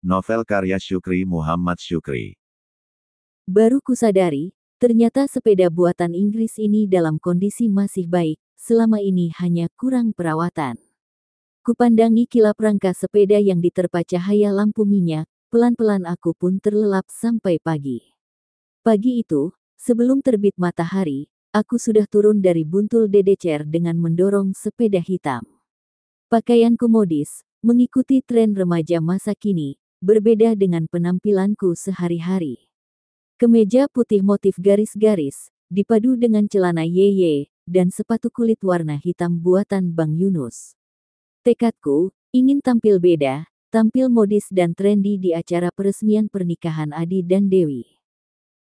Novel karya Syukri Muhammad Syukri. Baru kusadari, ternyata sepeda buatan Inggris ini dalam kondisi masih baik, selama ini hanya kurang perawatan. Kupandangi kilap rangka sepeda yang diterpa cahaya lampu minyak, pelan-pelan aku pun terlelap sampai pagi. Pagi itu, sebelum terbit matahari, aku sudah turun dari buntul DDCR dengan mendorong sepeda hitam. Pakaianku modis, mengikuti tren remaja masa kini, berbeda dengan penampilanku sehari-hari. Kemeja putih motif garis-garis, dipadu dengan celana yeye, dan sepatu kulit warna hitam buatan Bang Yunus. Tekadku, ingin tampil beda, tampil modis dan trendy di acara peresmian pernikahan Adi dan Dewi.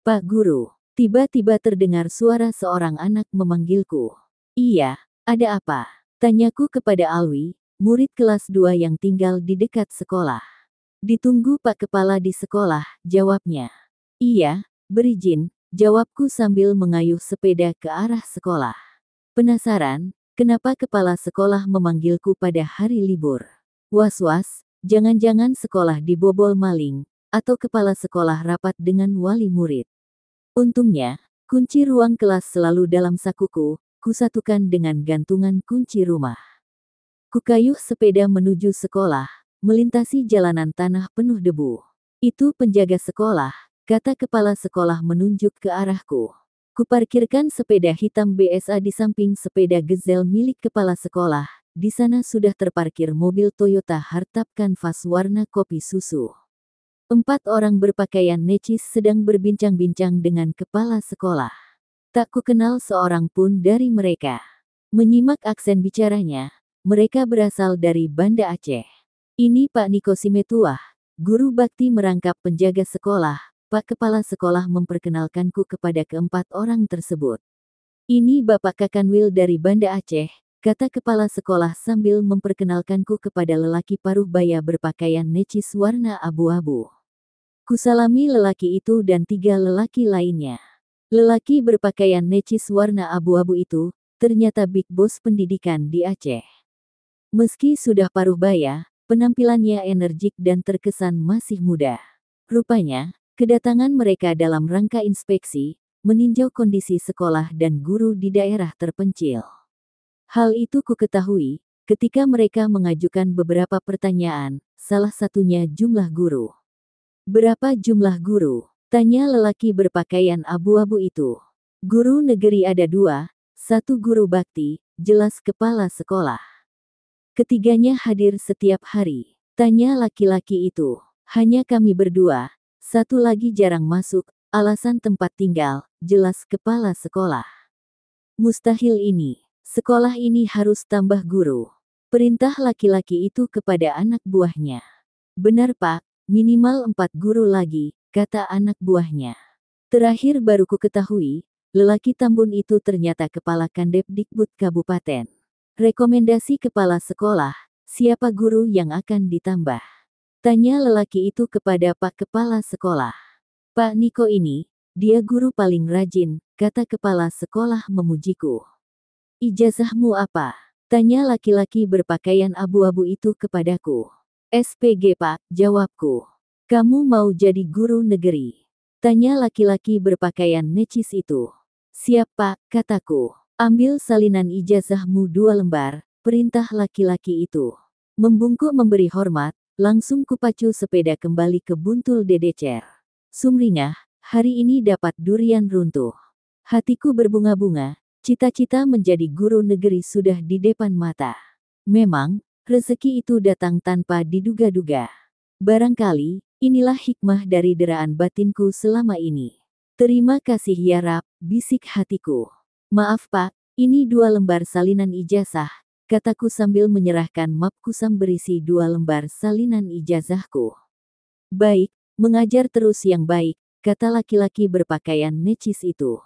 Pak Guru, tiba-tiba terdengar suara seorang anak memanggilku. Iya, ada apa? Tanyaku kepada Alwi, murid kelas 2 yang tinggal di dekat sekolah. Ditunggu Pak Kepala di sekolah, jawabnya. Iya, berizin, jawabku sambil mengayuh sepeda ke arah sekolah. Penasaran, kenapa kepala sekolah memanggilku pada hari libur? Was-was, jangan-jangan sekolah dibobol maling, atau kepala sekolah rapat dengan wali murid. Untungnya, kunci ruang kelas selalu dalam sakuku, kusatukan dengan gantungan kunci rumah. Kukayuh sepeda menuju sekolah, melintasi jalanan tanah penuh debu. Itu penjaga sekolah, kata kepala sekolah menunjuk ke arahku. Kuparkirkan sepeda hitam BSA di samping sepeda Gazelle milik kepala sekolah. Di sana sudah terparkir mobil Toyota Hardtop kanvas warna kopi susu. 4 orang berpakaian necis sedang berbincang-bincang dengan kepala sekolah. Tak kukenal seorang pun dari mereka. Menyimak aksen bicaranya, mereka berasal dari Banda Aceh. Ini Pak Niko Simetuah, guru bakti merangkap penjaga sekolah. Pak Kepala Sekolah memperkenalkanku kepada keempat orang tersebut. Ini Bapak Kakanwil dari Banda Aceh, kata kepala sekolah sambil memperkenalkanku kepada lelaki paruh baya berpakaian necis warna abu-abu. Kusalami lelaki itu dan 3 lelaki lainnya. Lelaki berpakaian necis warna abu-abu itu, ternyata big boss pendidikan di Aceh. Meski sudah paruh baya, penampilannya energik dan terkesan masih muda. Rupanya, kedatangan mereka dalam rangka inspeksi, meninjau kondisi sekolah dan guru di daerah terpencil. Hal itu kuketahui, ketika mereka mengajukan beberapa pertanyaan, salah satunya jumlah guru. Berapa jumlah guru? Tanya lelaki berpakaian abu-abu itu. Guru negeri ada 2, 1 guru bakti, jelas kepala sekolah. Ketiganya hadir setiap hari. Tanya laki-laki itu. Hanya kami berdua, 1 lagi jarang masuk, alasan tempat tinggal, jelas kepala sekolah. Mustahil ini. Sekolah ini harus tambah guru. Perintah laki-laki itu kepada anak buahnya. Benar Pak, minimal 4 guru lagi, kata anak buahnya. Terakhir baru ku ketahui, lelaki tambun itu ternyata kepala Kandepdikbud Kabupaten. Rekomendasi kepala sekolah, siapa guru yang akan ditambah? Tanya lelaki itu kepada Pak Kepala Sekolah. Pak Niko ini, dia guru paling rajin, kata kepala sekolah memujiku. Ijazahmu apa? Tanya laki-laki berpakaian abu-abu itu kepadaku. SPG Pak, jawabku. Kamu mau jadi guru negeri? Tanya laki-laki berpakaian necis itu. Siap Pak, kataku. Ambil salinan ijazahmu 2 lembar, perintah laki-laki itu. Membungkuk memberi hormat, langsung kupacu sepeda kembali ke buntul DDCR. Sumringah, hari ini dapat durian runtuh. Hatiku berbunga-bunga, cita-cita menjadi guru negeri sudah di depan mata. Memang, rezeki itu datang tanpa diduga-duga. Barangkali, inilah hikmah dari deraan batinku selama ini. Terima kasih ya Rab, bisik hatiku. Maaf Pak, ini 2 lembar salinan ijazah, kataku sambil menyerahkan map kusam berisi 2 lembar salinan ijazahku. Baik, mengajar terus yang baik, kata laki-laki berpakaian necis itu.